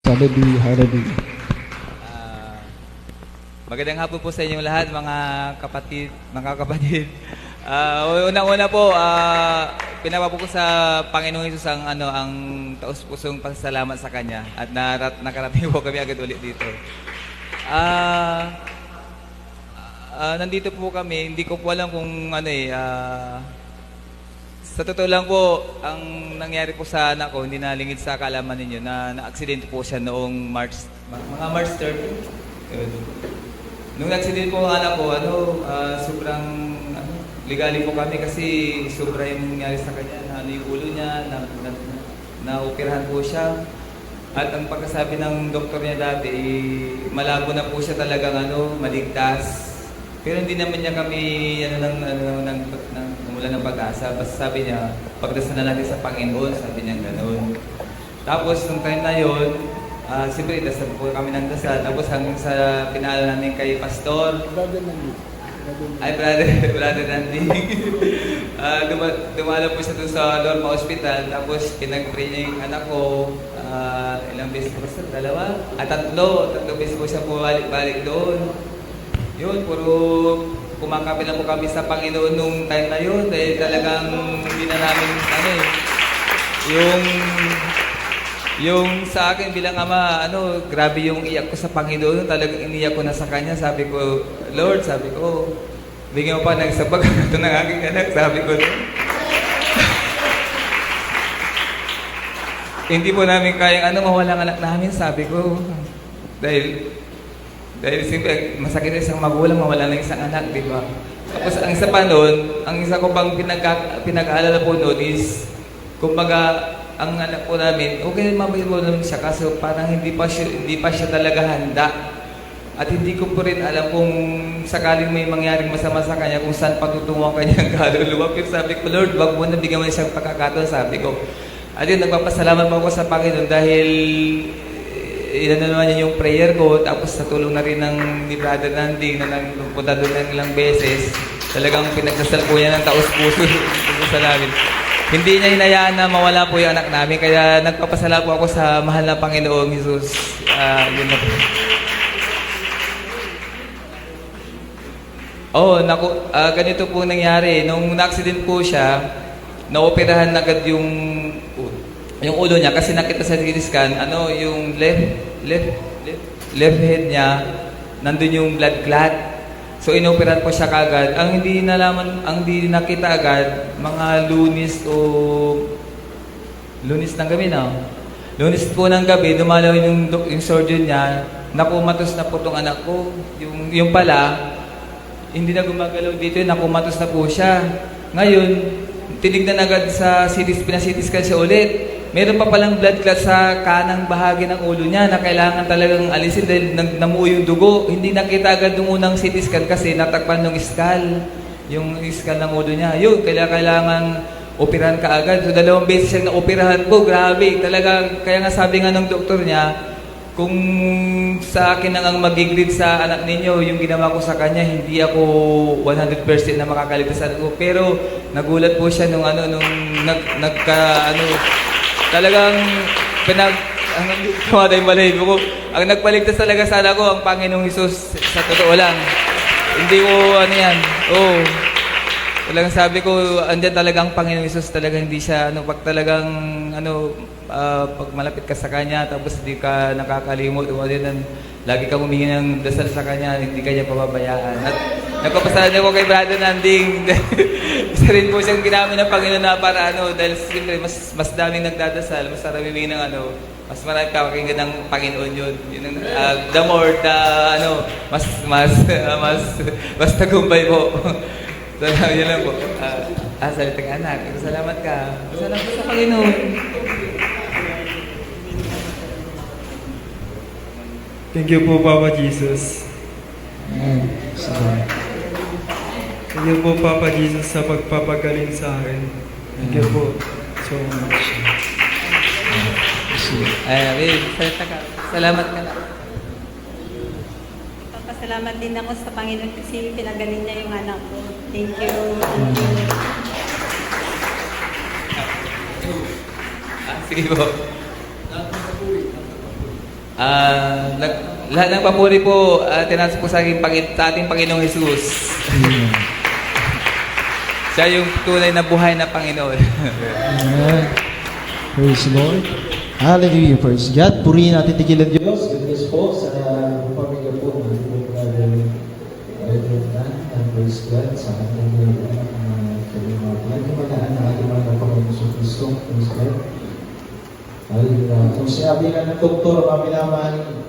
Hallelujah, hallelujah. Ah, Magandang hapon po sa inyong lahat, mga kapatid. Una-una po, pinapako ko sa Panginoong Hesus ang taus-pusong pasasalamat sa Kanya at nakarating po kami agad ulit dito. Nandito po kami, hindi ko po alam kung sa totoo lang po, ang nangyari po sa anak ko, hindi nalingid sa kaalaman ninyo na na-aksidente po siya noong mga March 30. Nung na-aksidente po ang anak ko, sobrang ligali po kami kasi sobra yung nangyari sa kanya, na yung ulo niya, na-operahan po siya. At ang pagkasabi ng doktor niya dati, malabo na po siya talagang maligtas. Pero hindi naman niya kami wala ng pag-asa. Basta sabi niya, pagdasal na natin sa Panginoon, sabi niya gano'n. Tapos nung time na yun, siyempre dasal po kami ng dasal. Tapos hanggang sa pinaalam namin kay Pastor, Brother Nandi. Dumalo po siya doon sa Lorma Hospital. Tapos pinag-pray niya yung anak ko. Ilang beses po siya? Tatlo beses po siya balik doon. Yun, puro kumakapit lang po kami sa Panginoon nung time na yun dahil talagang hindi na namin yung sa akin bilang ama, grabe yung iyak ko sa Panginoon, talagang iniyak ko na sa Kanya. Sabi ko, Lord, bigyan mo pa ng sabag ito ng aking anak, sabi ko. Hindi po namin kayang mawalang anak namin, sabi ko. Dahil siyempre, masakit isang magulang, mawala ng isang anak, di ba? Tapos ang isa pa noon, ang isa ko pang pinag-aalala po noon is, kumbaga, ang anak po namin, okay, mabait mo naman siya, kaso parang hindi pa siya talaga handa. At hindi ko po rin alam kung sakaling may mangyaring masama sa kanya, kung saan patutungo ang kanyang kaluluwa. Pero sabi ko, Lord, wag mo na bigyan mo siyang pagkakataon, sabi ko. At yun, nagpapasalamat po ako sa Panginoon dahil ilan naman niya yung prayer ko, tapos sa tulong na rin ni Brother Nanding na nagpunta doon ng ilang beses, talagang pinagdasal po niya ng taos-puso sa namin. Hindi niya hinayaan na mawala po yung anak namin, kaya nagpapasalamat po ako sa mahal na Panginoong Hesus. Yun na po. Ganito po nangyari. Nung na-accident po siya, naoperahan agad yung ulo niya kasi nakita sa CT scan, yung left head niya, nandun yung blood clot. So inoperahan po siya kagad. Ang hindi nakita agad, mga Lunes ng gabi na. Lunes po ng gabi, dumalaw yung surgeon niya, nakumatos na po tong anak ko. Yung pala, hindi na gumagalaw dito, nakumatos na po siya. Ngayon, tinignan agad sa CT scan siya ulit. Meron pa palang blood clot sa kanang bahagi ng ulo niya na kailangan talagang alisin dahil namuo yung dugo. Hindi nakita agad ng unang CT scan kasi natakpan ng yung skull ng ulo niya. Yun, kailangan operahan ka agad. So, 2 beses siyang na-operahan ko. Grabe. Talaga, kaya nga sabi nga ng doktor niya, kung sa akin ang mag-grade sa anak ninyo, yung ginawa ko sa kanya, hindi ako 100% na makakaligtas sa anak ko. Pero nagulat po siya talagang ang nagpaligtas talaga sa anak ko, ang Panginoong Hesus, sa totoo lang. Hindi ko talagang sabi ko, andyan talaga ang Panginoong Hesus, talagang hindi siya, pag talagang, pag malapit ka sa Kanya, tapos hindi ka nakakalimot, lagi kang humingi ng dasal sa Kanya, hindi ka niya pababayaan. At nagpapasalamat ako kay Brother Nanding. Isa rin po siyang ginamit ng Panginoon na para dahil siyempre mas daming nagdadasal, mas marami mas marami kakakinggan ng Panginoon yun. The more, mas tagumpay po. So, yun lang po. Salitang anak, salamat ka. Salamat sa Panginoon. Thank you po, Papa Jesus. Thank you po, Papa Jesus, sa pagpapagaling sa akin. Thank you po so much. Salamat ka lang. Papasalamat din ako sa Panginoon kasi pinagaling niya yung anak ko. Thank you. Sige po. Lahat ng papuri po, tinasa po sa ating Panginoong Jesus. Amen. Siya yung tunay na buhay na Panginoon. Amen. Praise the Lord. Hallelujah. Praise God. Purihin natin tigilan Diyos. Good news po sa pamilya po ng Reverend Dan. Praise God sa kanyang kalimataan na ating mga Panginoon sa Kristo. Praise God. Kung sinabi nga ng doktor, mga minamahal,